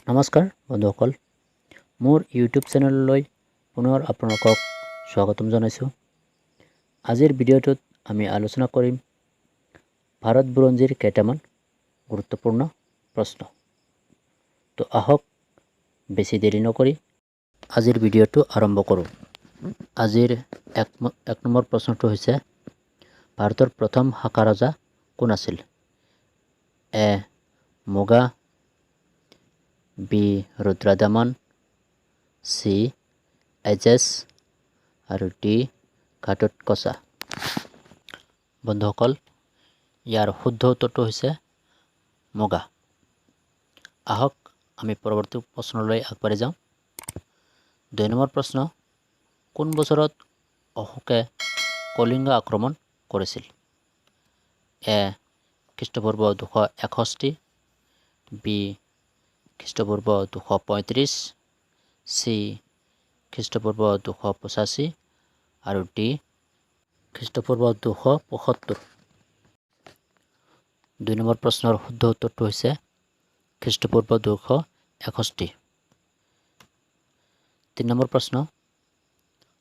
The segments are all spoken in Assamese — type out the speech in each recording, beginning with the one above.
নমস্কাৰ বন্ধুসকল, মোৰ ইউটিউব চেনেললৈ পুনৰ আপোনালোকক স্বাগতম জনাইছোঁ। আজিৰ ভিডিঅ'টোত আমি আলোচনা কৰিম ভাৰত বুৰঞ্জীৰ কেইটামান গুৰুত্বপূৰ্ণ প্ৰশ্ন। তো আহক বেছি দেৰি নকৰি আজিৰ ভিডিঅ'টো আৰম্ভ কৰোঁ। আজিৰ এক নম্বৰ প্ৰশ্নটো হৈছে, ভাৰতৰ প্ৰথম শাকা ৰজা কোন আছিল? এ মুগা, বি ৰুদ্ৰদামন, চি এজেছ আৰু ডি ঘটোৎকচা। বন্ধুসকল, ইয়াৰ শুদ্ধ উত্তৰটো হৈছে মুগা। আহক আমি পৰৱৰ্তী প্ৰশ্নলৈ আগবাঢ়ি যাওঁ। 2 নম্বৰ প্ৰশ্ন, কোন বছৰত অশোকে কলিংগ আক্ৰমণ কৰিছিল? এ খ্ৰীষ্টপূৰ্ব 261, বি খ্ৰীষ্টপূৰ্ব 235, চি খ্ৰীষ্টপূৰ্ব 285 আৰু ডি খ্ৰীষ্টপূৰ্ব 275। 2 নম্বৰ প্ৰশ্নৰ শুদ্ধ উত্তৰটো হৈছে খ্ৰীষ্টপূৰ্ব 261। 3 নম্বৰ প্ৰশ্ন,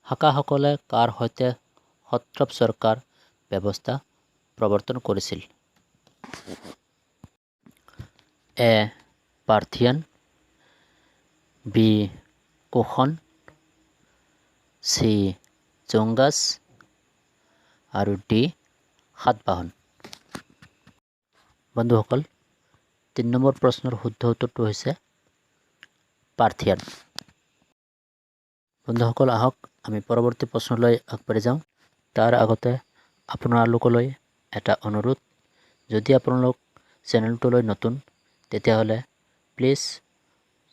শাকাসকলে কাৰ সৈতে সত্ৰপ চৰকাৰ ব্যৱস্থা প্ৰৱৰ্তন কৰিছিল? এ পাৰ্থিয়ান, বি কুশন, চি জুংগাছ আৰু ডি সাতবাহন। বন্ধুসকল, 3 নম্বৰ প্ৰশ্নৰ শুদ্ধ উত্তৰটো হৈছে পাৰ্থিয়ান। বন্ধুসকল, আহক আমি পৰৱৰ্তী প্ৰশ্নলৈ আগবাঢ়ি যাওঁ। তাৰ আগতে আপোনালোকলৈ এটা অনুৰোধ, যদি আপোনালোক চেনেলটোলৈ নতুন তেতিয়াহ'লে প্লিজ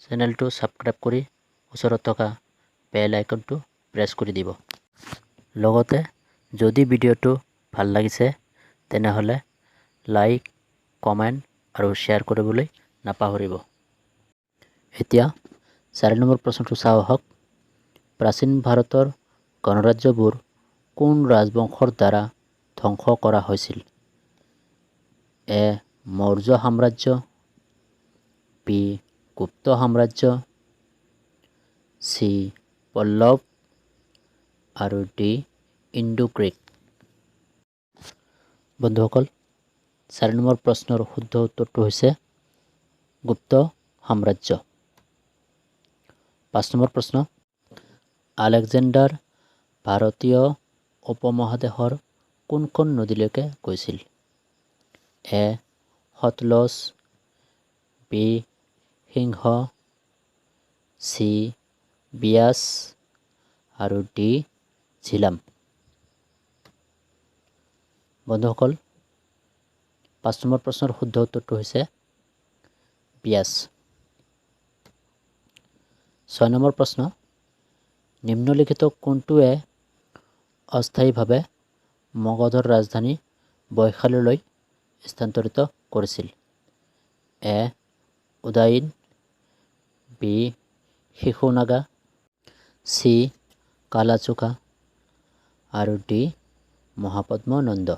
চেনেলটো ছাবস্ক্ৰাইব কৰি ওচৰত থকা বেল আইকনটো প্ৰেছ কৰি দিব। লগতে যদি ভিডিঅ'টো ভাল লাগিছে তেনেহ'লে লাইক, কমেণ্ট আৰু শ্বেয়াৰ কৰিবলৈ নাপাহৰিব। এতিয়া 4 নম্বৰ প্ৰশ্নটো চাওঁ আহক। প্ৰাচীন ভাৰতৰ গণৰাজ্যবোৰ কোন ৰাজবংশৰ দ্বাৰা ধ্বংস কৰা হৈছিল? এ মৌৰ্য সাম্ৰাজ্য, বি গুপ্ত সাম্ৰাজ্য, চি পল্লৱ আৰু ডি ইণ্ডো-গ্ৰীক। বন্ধুসকল, 4 নম্বৰ প্ৰশ্নৰ শুদ্ধ উত্তৰটো হৈছে গুপ্ত সাম্ৰাজ্য। 5 নম্বৰ প্ৰশ্ন, আলেকজেণ্ডাৰ ভাৰতীয় উপমহাদেশৰ কোনখন নদীলৈকে গৈছিল? এ সতলজ, বি সিংহ, চি বিয়াছ আৰু ডি ঝিলাম। বন্ধুসকল, 5 নম্বৰ প্ৰশ্নৰ শুদ্ধ উত্তৰটো হৈছে বিয়াছ। 6 নম্বৰ প্ৰশ্ন, নিম্নলিখিত কোনটোৱে অস্থায়ীভাৱে মগধৰ ৰাজধানী বৈশালীলৈ স্থানান্তৰিত কৰিছিল? এ উদয়ন, বি শিশুনাগা, চি কালাচুকা আৰু ডি মহাপদ্মনন্দ।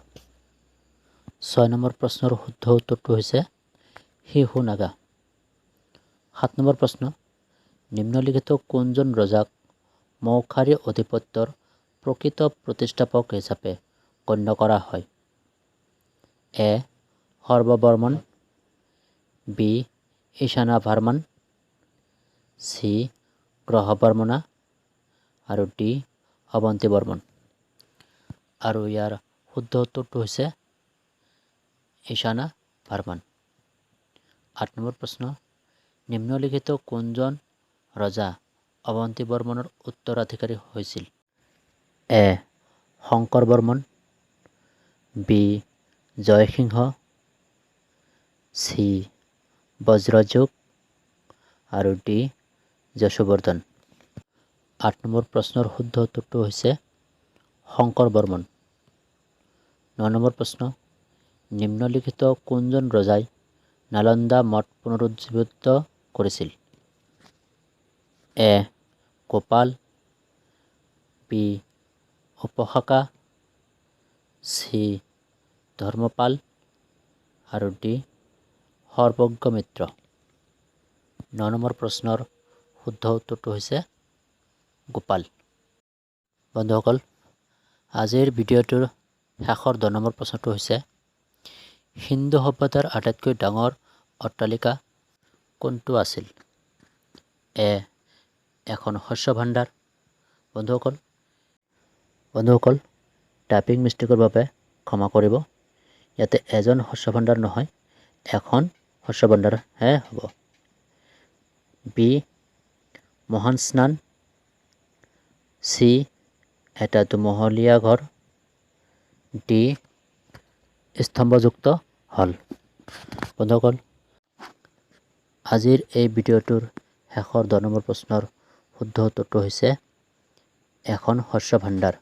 6 নম্বৰ প্ৰশ্নৰ শুদ্ধ উত্তৰটো হৈছে শিশুনাগা। 7 নম্বৰ প্ৰশ্ন, নিম্নলিখিত কোনজন ৰজাক মৌখাৰী আধিপত্যৰ প্ৰকৃত প্ৰতিষ্ঠাপক হিচাপে গণ্য কৰা হয়? এ সৰ্ববৰ্মন, বি ঈশানাভাৰ্মন, চি গ্ৰহবৰ্মনা আৰু ডি অৱন্তিবৰ্মন। আৰু ইয়াৰ শুদ্ধ উত্তৰটো হৈছে ঈশানাভাৰ্মন। 8 নম্বৰ প্ৰশ্ন, নিম্নলিখিত কোনজন ৰজা অৱন্তিবৰ্মনৰ উত্তৰাধিকাৰী হৈছিল? এ শংকৰবৰ্মন, বি জয়সিংহ, চি বজ্ৰযুগ আৰু ডি যশোবৰ্ধন। 8 নম্বৰ প্ৰশ্নৰ শুদ্ধ উত্তৰটো হৈছে শংকৰবৰ্মন। 9 নম্বৰ প্ৰশ্ন, নিম্নলিখিত কোনজন ৰজাই নালন্দা মঠ পুনৰুজ্জীৱিত কৰিছিল? এ গোপাল, বি উপশাকা, চি ধৰ্মপাল আৰু ডি সৰ্বজ্ঞমিত্ৰ। 9 নম্বৰ প্ৰশ্নৰ শুদ্ধ উত্তৰটো হৈছে গোপাল। বন্ধুসকল, আজিৰ ভিডিঅ'টোৰ শেষৰ 10 নম্বৰ প্ৰশ্নটো হৈছে হিন্দু সভ্যতাৰ আটাইতকৈ ডাঙৰ অট্টালিকা কোনটো আছিল? এ এখন শস্য ভাণ্ডাৰ। বন্ধুসকল টাইপিং মিষ্টেকৰ বাবে ক্ষমা কৰিব। ইয়াতে এজন শস্য ভাণ্ডাৰ নহয়, এখন শস্য ভাণ্ডাৰহে হ'ব। বি মহান স্নান। চি এটা দুমহলীয়া ঘৰ। ডি স্তম্ভযুক্ত হল। বন্ধুসকল, আজিৰ এই ভিডিঅ'টোৰ শেষৰ 10 নম্বৰ প্ৰশ্নৰ শুদ্ধ উত্তৰটো হৈছে এখন শস্য ভাণ্ডাৰ।